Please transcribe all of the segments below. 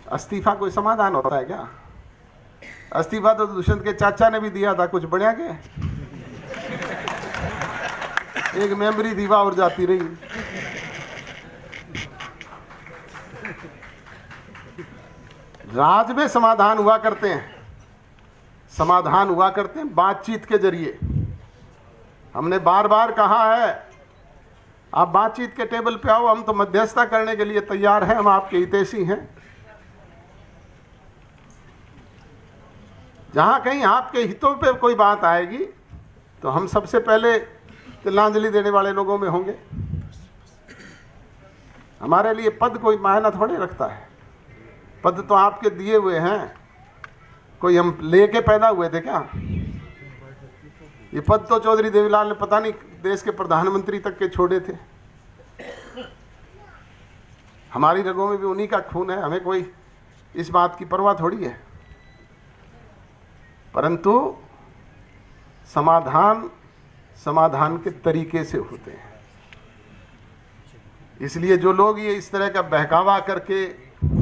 इस्तीफा कोई समाधान होता है क्या? इस्तीफा तो दुष्यंत के चाचा ने भी दिया था, कुछ बढ़िया के एक मेमोरी दीवा और जाती रही। राज में समाधान हुआ करते हैं, समाधान हुआ करते हैं बातचीत के जरिए। हमने बार बार कहा है आप बातचीत के टेबल पे आओ, हम तो मध्यस्थता करने के लिए तैयार हैं, हम आपके हितैषी हैं। जहां कहीं आपके हितों पे कोई बात आएगी तो हम सबसे पहले तिलांजलि देने वाले लोगों में होंगे। हमारे लिए पद कोई मायना थोड़ी रखता है, पद तो आपके दिए हुए हैं, कोई हम लेके पैदा हुए थे क्या? ये पद तो चौधरी देवीलाल ने पता नहीं देश के प्रधानमंत्री तक के छोड़े थे। हमारी रगों में भी उन्हीं का खून है, हमें कोई इस बात की परवाह थोड़ी है। परंतु समाधान के तरीके से होते हैं। इसलिए जो लोग ये इस तरह का बहकावा करके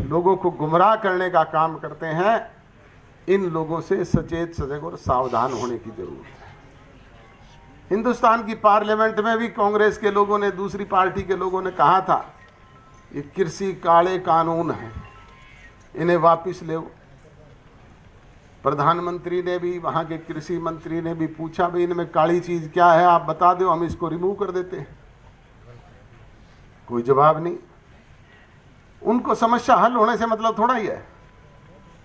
लोगों को गुमराह करने का काम करते हैं, इन लोगों से सचेत सजग और सावधान होने की जरूरत है। हिंदुस्तान की पार्लियामेंट में भी कांग्रेस के लोगों ने, दूसरी पार्टी के लोगों ने कहा था ये कृषि काले कानून है, इन्हें वापस ले। प्रधानमंत्री ने भी, वहां के कृषि मंत्री ने भी पूछा भाई इनमें काली चीज क्या है, आप बता दो, हम इसको रिमूव कर देते हैं। कोई जवाब नहीं। उनको समस्या हल होने से मतलब थोड़ा ही है,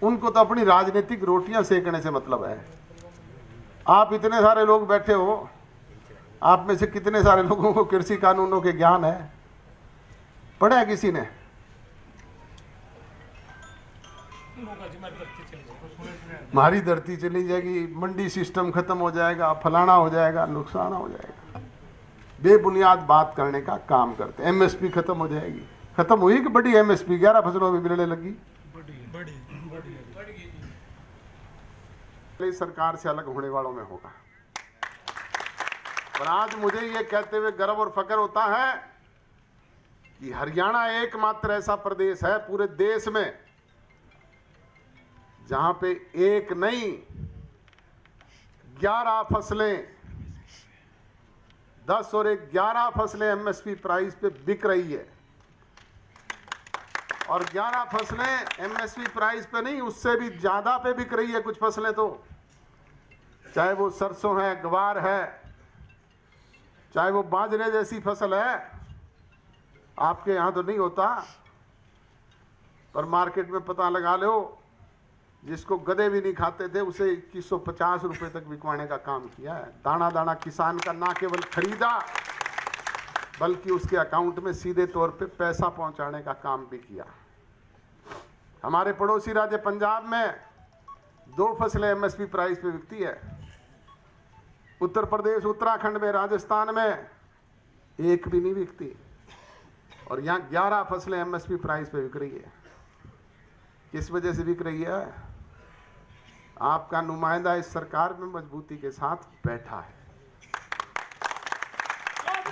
उनको तो अपनी राजनीतिक रोटियां सेकने से मतलब है। आप इतने सारे लोग बैठे हो, आप में से कितने सारे लोगों को कृषि कानूनों के ज्ञान है? पढ़ा है किसी ने? हमारी धरती चली जाएगी, मंडी सिस्टम खत्म हो जाएगा, फलाना हो जाएगा, नुकसान हो जाएगा। बेबुनियाद बात करने का काम करते। एमएसपी खत्म हो जाएगी, खत्म हुई कि बड़ी एमएसपी 11 फसलों में मिलने लगी। सरकार से अलग होने वालों में होगा। और आज मुझे ये कहते हुए गर्व और फक्र होता है कि हरियाणा एकमात्र ऐसा प्रदेश है पूरे देश में जहां पे एक नहीं 11 फसलें, 10 और 11 फसलें एमएसपी प्राइस पे बिक रही है। और 11 फसलें एमएसपी प्राइस पे नहीं, उससे भी ज्यादा पे बिक रही है कुछ फसलें तो। चाहे वो सरसों है, ग्वार है, चाहे वो बाजरे जैसी फसल है। आपके यहां तो नहीं होता, पर मार्केट में पता लगा लो, जिसको गधे भी नहीं खाते थे उसे 2150 रुपए तक बिकवाने का काम किया है। दाना दाना किसान का ना केवल खरीदा बल्कि उसके अकाउंट में सीधे तौर पे पैसा पहुंचाने का काम भी किया। हमारे पड़ोसी राज्य पंजाब में 2 फसलें एमएसपी प्राइस पे बिकती है। उत्तर प्रदेश, उत्तराखंड में, राजस्थान में एक भी नहीं बिकती। और यहाँ 11 फसलें एमएसपी प्राइस पे बिक रही है। किस वजह से बिक रही है? आपका नुमाइंदा इस सरकार में मजबूती के साथ बैठा है।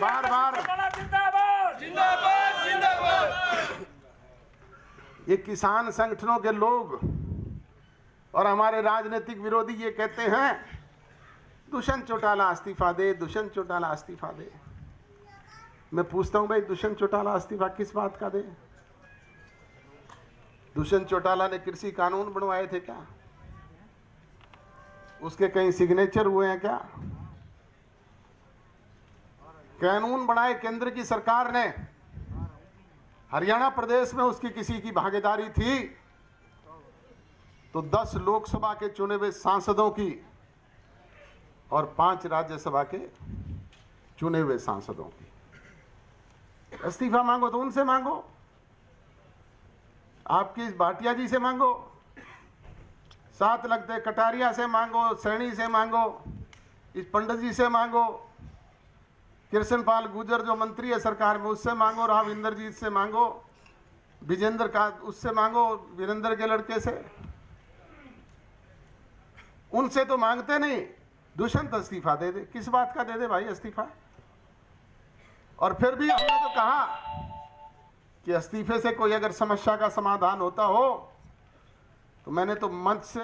बार बार ये किसान संगठनों के लोग और हमारे राजनीतिक विरोधी ये कहते हैं दुष्यंत चौटाला इस्तीफा दे, दुष्यंत चौटाला इस्तीफा दे। मैं पूछता हूं भाई, दुष्यंत चौटाला इस्तीफा किस बात का दे? दुष्यंत चौटाला ने कृषि कानून बनवाए थे क्या? उसके कहीं सिग्नेचर हुए हैं क्या? कानून बनाए केंद्र की सरकार ने, हरियाणा प्रदेश में उसकी किसी की भागीदारी थी तो 10 लोकसभा के चुने हुए सांसदों की और 5 राज्यसभा के चुने हुए सांसदों की। इस्तीफा मांगो तो उनसे मांगो, आपकी इस भाटिया जी से मांगो, साथ लगते कटारिया से मांगो, सैनी से मांगो, इस पंडित जी से मांगो, कृष्णपाल गुर्जर जो मंत्री है सरकार में उससे मांगो, राव इंद्रजीत से मांगो, विजेंद्र का उससे मांगो, वीरेंद्र के लड़के से। उनसे तो मांगते नहीं। दुष्यंत इस्तीफा दे दे, किस बात का दे दे भाई इस्तीफा? और फिर भी हमने तो कहा कि इस्तीफे से कोई अगर समस्या का समाधान होता हो तो मैंने तो मंच से